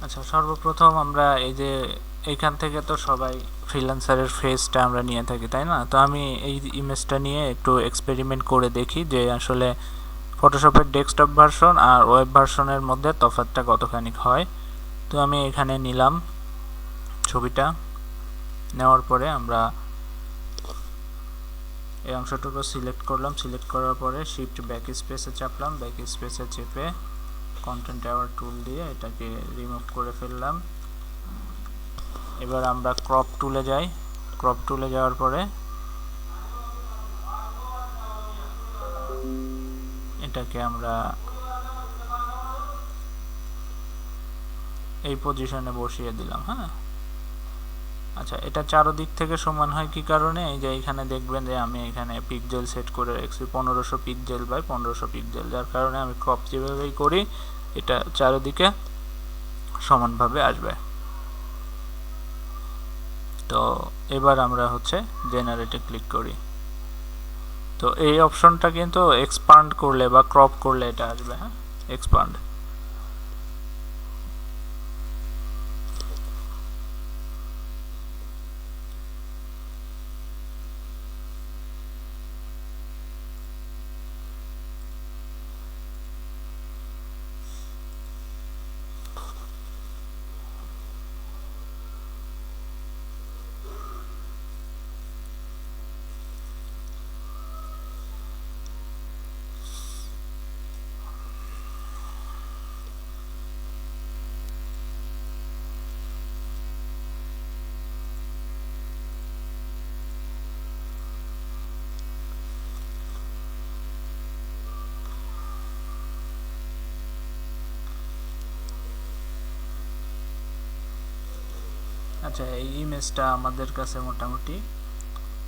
আচ্ছা, সর্বপ্রথম আমরা এই যে এইখান থেকে তো সবাই ফ্রিল্যান্সারের ফেসটা আমরা নিয়ে থাকি, তাই না? তো আমি এই ইমেজটা নিয়ে একটু এক্সপেরিমেন্ট করে দেখি যে আসলে ফটোশপের ডেস্কটপ ভার্সন আর ওয়েব ভার্সনের মধ্যে তফাৎটা কতখানি হয়। তো আমি এখানে নিলাম ছবিটা, নেওয়ার পরে আমরা এই অংশটুকু সিলেক্ট করলাম। সিলেক্ট করার পরে শিফট ব্যাক স্পেসে চাপলাম, ব্যাক স্পেসে চেপে কন্টেন্ট টাওয়ার টুল দিয়ে এটাকে রিমুভ করে ফেললাম। এবার আমরা ক্রপ টুলে যাই। ক্রপ টুলে যাওয়ার পরে এটাকে আমরা এই পজিশনে বসিয়ে দিলাম। হ্যাঁ, আচ্ছা, এটা চারদিক থেকে সমান হয় কি কারণে? এই যে এখানে দেখবেন যে আমি এখানে পিক্সেল সেট করে রাখছি 1500 পিক্সেল বাই 1500 পিক্সেল, যার কারণে আমি ক্রপ যেভাবেই করি এটা চারদিকে সমানভাবে আসবে। তো এবার আমরা হচ্ছে জেনারেটে ক্লিক করি। তো এই অপশনটা কিন্তু এক্সপান্ড করলে বা ক্রপ করলে এটা আসবে। হ্যাঁ, এক্সপান্ড। আচ্ছা, এই ইমেজটা আমাদের কাছে মোটামুটি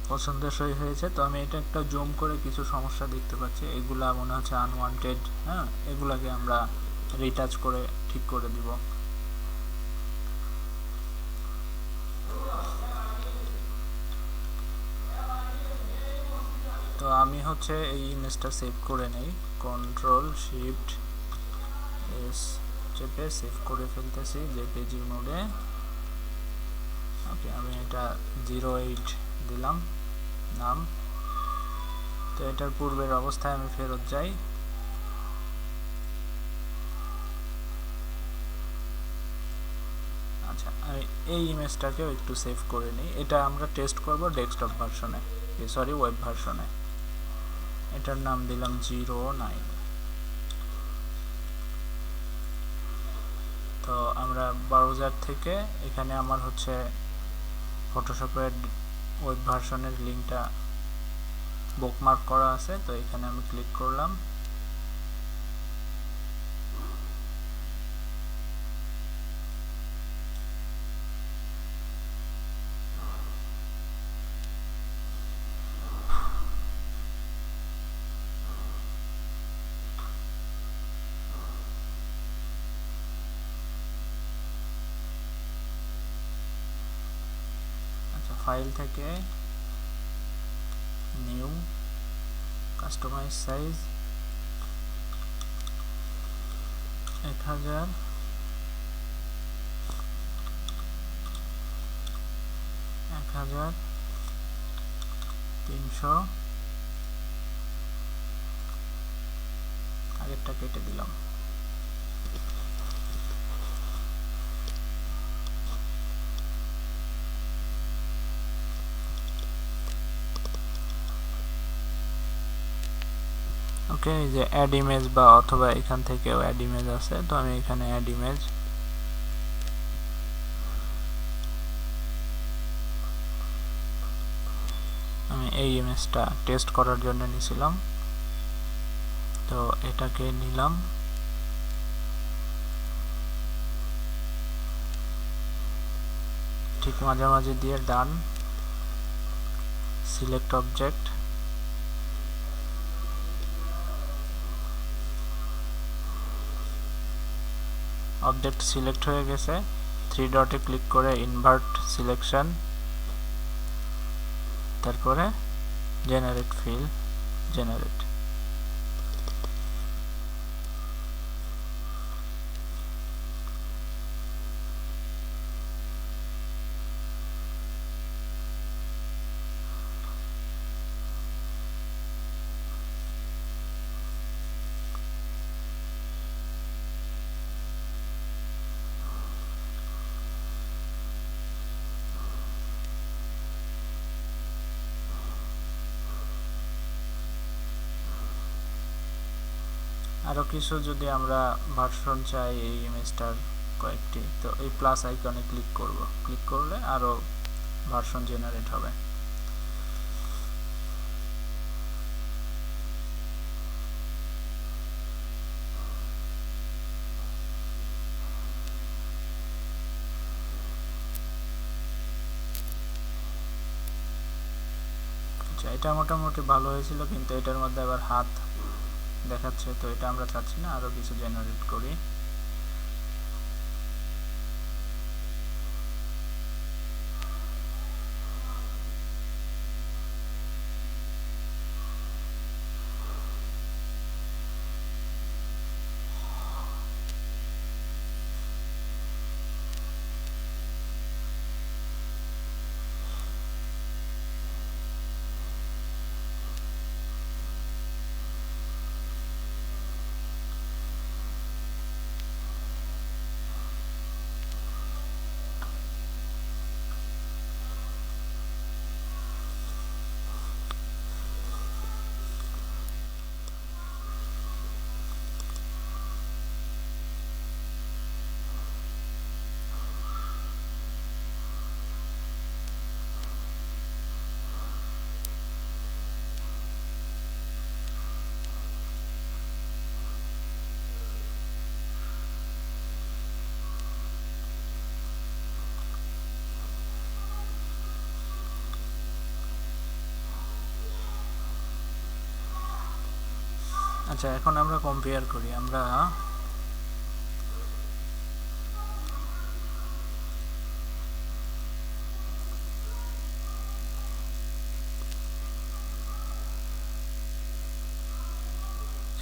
পছন্দসই হয়েছে। তো আমি এটা একটা জুম করে কিছু সমস্যা দেখতে পাচ্ছি, এগুলা মনে হচ্ছে আনওয়ান্টেড। হ্যাঁ, এগুলাকে আমরা রিটাচ করে ঠিক করে দিব। তো আমি হচ্ছে এই ইমেজটা সেভ করে নেই, কন্ট্রোল শিফট এস চেপে সেভ করে ফেলতেছি জেপিজি মোডে। ওকে, আমি এটা 08 দিলাম নাম। তো এটার পূর্বের অবস্থায় আমি ফেরত যাই। আচ্ছা, আমি এই ইমেজটাকেও একটু সেভ করে নিই। এটা আমরা টেস্ট করব ডেস্কটপ ভার্সনে, সরি ওয়েব ভার্সনে। এটার নাম দিলাম 09। তো আমরা ব্রাউজার থেকে এখানে আমার হচ্ছে ফটোশপের ওয়েব ভার্সনের লিঙ্কটা বুকমার্ক করা আছে। তো এখানে আমি ক্লিক করলাম। আচ্ছা, ফাইল থেকে নিউ কাস্টমাইজ সাইজ 1000, 1300, আগেরটা কেটে দিলাম। ওকে, এই যে অ্যাড ইমেজ বা অথবা এখান থেকেও অ্যাড ইমেজ আছে। তো আমি এখানে অ্যাড ইমেজ, আমি এই ইমেজটা টেস্ট করার জন্য নিয়েছিলাম। তো এটাকে নিলাম, ঠিক মাঝামাঝি দিয়ে ডান। সিলেক্ট অবজেক্ট, অবজেক্ট সিলেক্ট হয়ে গেছে। 3 ডটে ক্লিক করে ইনভার্ট সিলেকশন, তারপরে জেনারেট ফিল, জেনারেট। আরও কিছু যদি আমরা ভার্সন চাই এই ইমেজটার কয়েকটি, তো এই প্লাস আইকনে ক্লিক করব, ক্লিক করলে আরও ভার্সন জেনারেট হবে। আচ্ছা, এটা মোটামুটি ভালো হয়েছিল, কিন্তু এটার মধ্যে আবার হাত দেখাচ্ছে, তো এটা আমরা চাচ্ছি না, আরও কিছু জেনারেট করি। আচ্ছা, এখন আমরা কম্পেয়ার করি। আমরা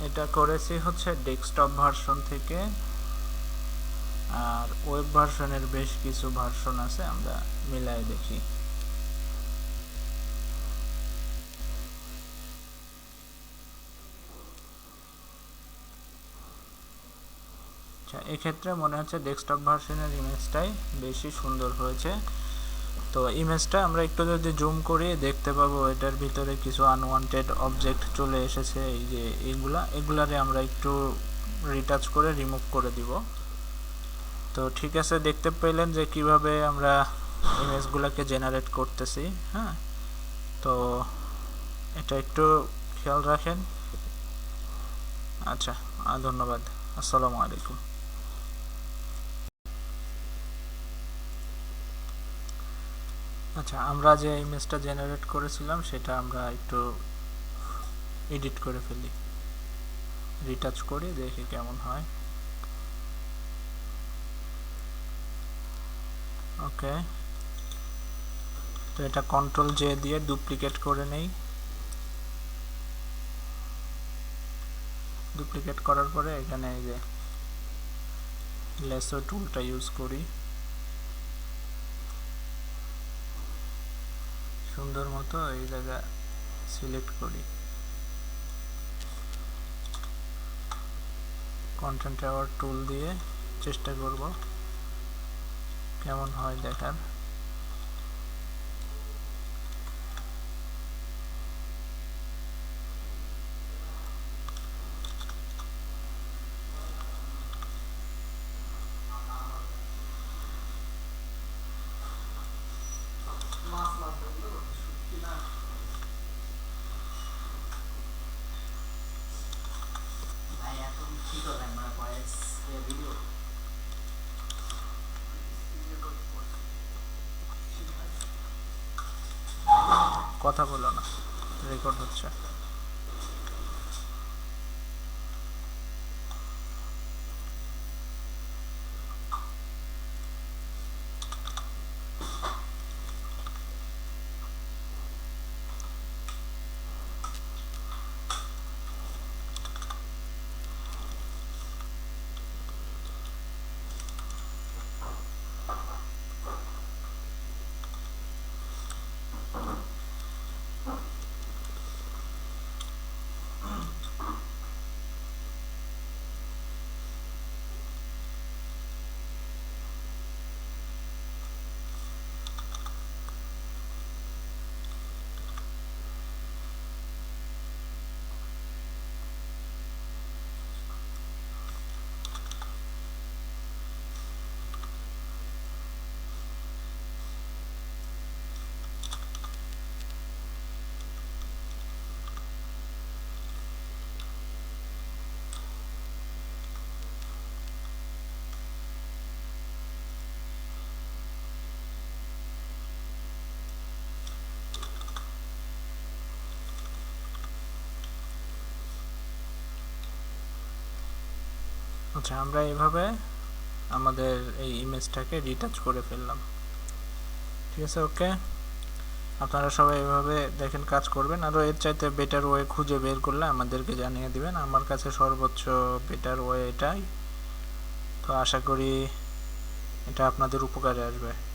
এটা করেছি হচ্ছে ডেস্কটপ ভার্সন থেকে, আর ওয়েব ভার্সনের বেশ কিছু ভার্সন আছে, আমরা মিলাই দেখি। আচ্ছা, এক্ষেত্রে মনে হচ্ছে ডেস্কটপ ভার্সনের ইমেজটাই বেশি সুন্দর হয়েছে। তো ইমেজটা আমরা একটু যদি জুম করি দেখতে পাবো এটার ভিতরে কিছু আনওয়ান্টেড অবজেক্ট চলে এসেছে। এই যে এগুলারে আমরা একটু রিটাচ করে রিমুভ করে দিব। তো ঠিক আছে, দেখতে পেলেন যে কিভাবে আমরা ইমেজগুলোকে জেনারেট করতেছি। হ্যাঁ, তো এটা একটু খেয়াল রাখেন। আচ্ছা, ধন্যবাদ। আসসালামু আলাইকুম। আচ্ছা, আমরা যে ইমেজটা জেনারেট করেছিলাম সেটা আমরা একটু এডিট করে ফেলি, রিটাচ করি, দেখি কেমন হয়। ওকে, তো এটা কন্ট্রোল জে দিয়ে ডুপ্লিকেট করে নেই। ডুপ্লিকেট করার পরে এখানে এই যে লেসো টুলটা ইউজ করি, সুন্দর মতো এই জায়গা সিলেক্ট করি, কন্টেন্ট আওয়ার টুল দিয়ে চেষ্টা করব কেমন হয় দেখার। কথা বলো না, রেকর্ড হচ্ছে। আচ্ছা, আমরা এইভাবে আমাদের এই ইমেজটাকে রিটাচ করে ফেললাম। ঠিক আছে, ওকে। আপনারা সবাই এভাবে দেখেন কাজ করবেন। আরও এর চাইতে বেটার ওয়ে খুঁজে বের করলে আমাদেরকে জানিয়ে দিবেন। আমার কাছে সর্বোচ্চ বেটার ওয়ে এটাই। তো আশা করি এটা আপনাদের উপকারে আসবে।